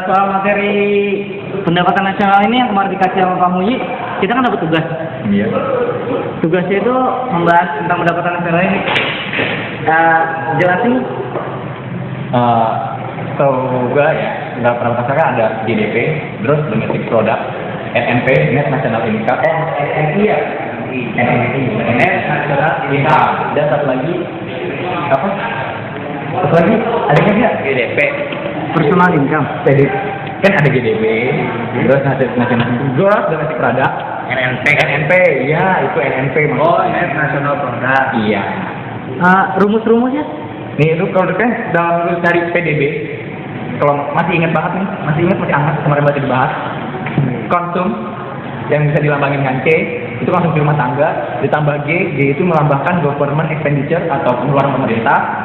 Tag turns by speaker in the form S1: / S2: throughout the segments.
S1: Soal materi pendapatan nasional ini yang kemarin dikasih sama Pak Muji, kita kan dapat tugas.
S2: Iya.
S1: Tugasnya itu membahas tentang pendapatan nasional ini. Jelasin.
S2: Juga ya, pendapatan nasional ada GDP, Gross Domestic Product, NNP, Net National Income, NNI ya, NNI, Net National Income, dan satu lagi apa? Satu lagi ada nggak? GDP,
S1: Personal income.
S2: jadi kan ada GDP, Gross National Gross Domestic Product, NNP, ya itu NNP.
S1: Oh, Net National Product.
S2: Iya.
S1: Rumus-rumusnya?
S2: Nih itu kalau kan dalam dari PDB, kalau masih ingat banget nih, masih hangat kemarin baru dibahas. Konsum yang bisa dilambangin dengan C itu konsumsi rumah tangga, ditambah G itu melambangkan government expenditure atau pengeluaran pemerintah,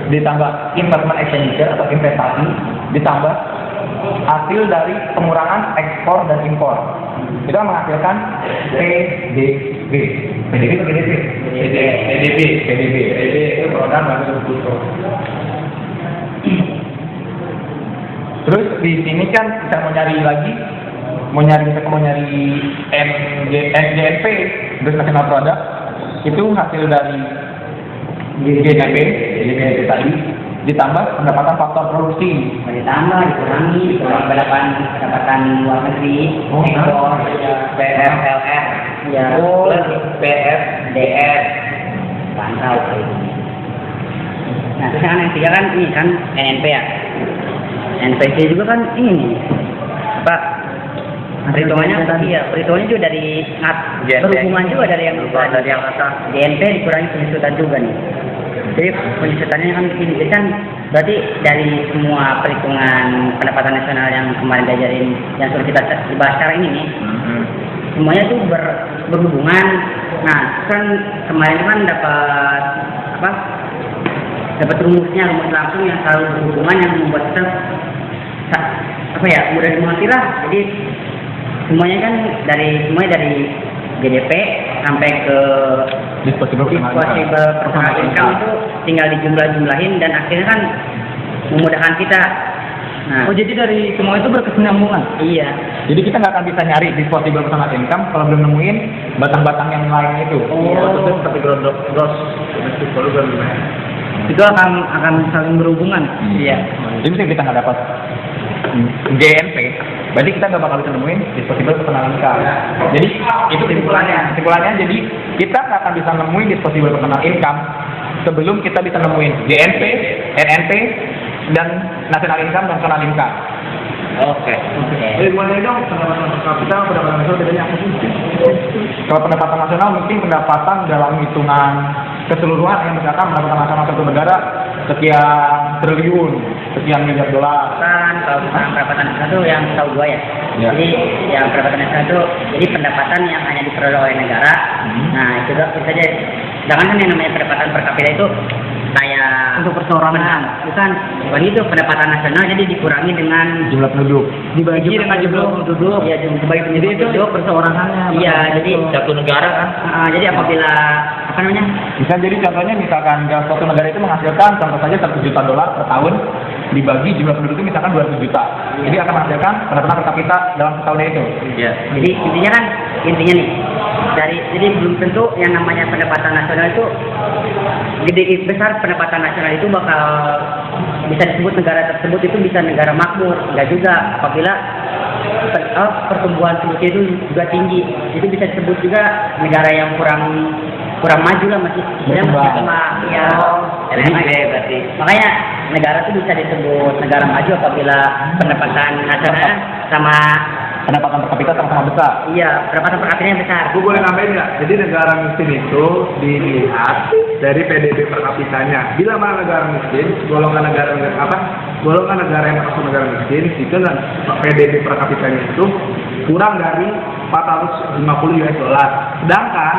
S2: ditambah investment expenditure atau investasi, ditambah hasil dari pengurangan ekspor dan impor. Itu akan menghasilkan PDB. PDB atau PDB? PDB itu produk baru bruto. Terus di sini kan kita mau nyari NGNP, Gross National Product, itu hasil dari GDP tadi, ditambah pendapatan faktor produksi.
S1: Ditambah, dikurangi, pendapatan luar negeri, ekspor, PFLR, plus PFDR, pantau kayak gini. Nah, terus kan yang tiga kan ini kan NNP ya. NPC juga kan ini Pak, perhitungannya juga dari berhubungan juga dari yang atas. GNP dikurangi penyusutan juga nih. Jadi penyusutannya kan ini, jadi kan berarti dari semua perhitungan pendapatan nasional yang kemarin diajarin, yang sudah kita bahas sekarang ini nih, semuanya tuh berhubungan. Nah, kan kemarin kan dapat rumus langsung yang selalu berhubungan, yang membuat kita mudah dimengerti lah. Jadi semuanya kan dari GDP sampai ke disposable personal income itu tinggal dijumlahin dan akhirnya kan memudahkan kita. Nah, jadi dari semua itu berkesinambungan. Iya.
S2: Jadi kita nggak akan bisa nyari disposable personal income kalau belum nemuin batang-batang yang lain itu.
S1: Itu seperti gross domestic product. Itu akan saling berhubungan.
S2: Iya. Jadi misalnya kita nggak dapat GNP, berarti kita nggak bakal bisa nemuin disposable personal income. Jadi itu kesimpulannya. Jadi kita nggak akan bisa nemuin disposable personal income sebelum kita bisa nemuin GNP, NNP, dan national income dan personal income.
S1: Oke.
S3: Jadi mulai dong pendapatan per kapita, pendapatan nasional bedanya apa sih?
S2: Kalau pendapatan nasional mungkin pendapatan dalam hitungan keseluruhan, yang misalkan pendapatan nasional satu negara sekian triliun, sekian miliar dolar.
S1: Kan kalau misalkan pendapatan nasional itu yang tahu gua ya. Jadi yang pendapatan nasional itu jadi pendapatan yang hanya diperoleh oleh negara. Nah itu saja. Sedangkan kan yang namanya pendapatan per kapita itu kayak untuk perseorangan, bukan itu pendapatan nasional, jadi dikurangi dengan
S2: jumlah penduduk,
S1: dibagi dengan jumlah penduduk. Iya, dibagi penduduk itu perseorangannya. Iya, jadi
S2: satu negara kan.
S1: Jadi apabila
S2: bisa jadi contohnya misalkan dalam suatu negara itu menghasilkan contoh saja $1 juta per tahun, dibagi jumlah penduduk itu misalkan 200 juta. Jadi akan menghasilkan pendapatan per kapita dalam setahun itu.
S1: Iya. Jadi intinya nih jadi belum tentu yang namanya pendapatan nasional itu besar. Pendapatan nasional itu bakal bisa disebut negara tersebut itu bisa negara makmur, enggak juga. Apabila pertumbuhan penduduk itu juga tinggi, itu bisa disebut juga negara yang kurang maju lah, masih cuma ya berarti. Makanya negara itu bisa disebut negara maju apabila pendapatan nasional sama
S2: pendapatan per kapita sama-sama besar.
S1: Iya, pendapatan per kapitanya besar.
S3: Gue boleh nambahin nggak? Jadi negara miskin itu dilihat dari PDB per kapitanya. Bila mana negara miskin, golongan negara yang masuk negara miskin itu PDB per kapitanya itu kurang dari 450 US dollar. Sedangkan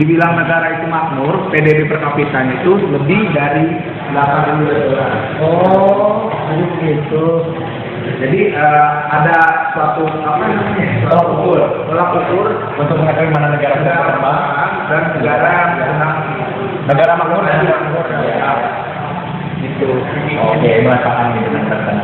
S3: dibilang negara itu makmur, PDB per kapitanya itu lebih dari 80 US dollar.
S1: Oh, gitu.
S3: Jadi ada suatu tolak ukur
S2: untuk mengetahui mana negara sedang berkembang
S3: dan negara yang sedang
S2: Negara makmur. Gitu. Oke, merasakan dengan tertentu.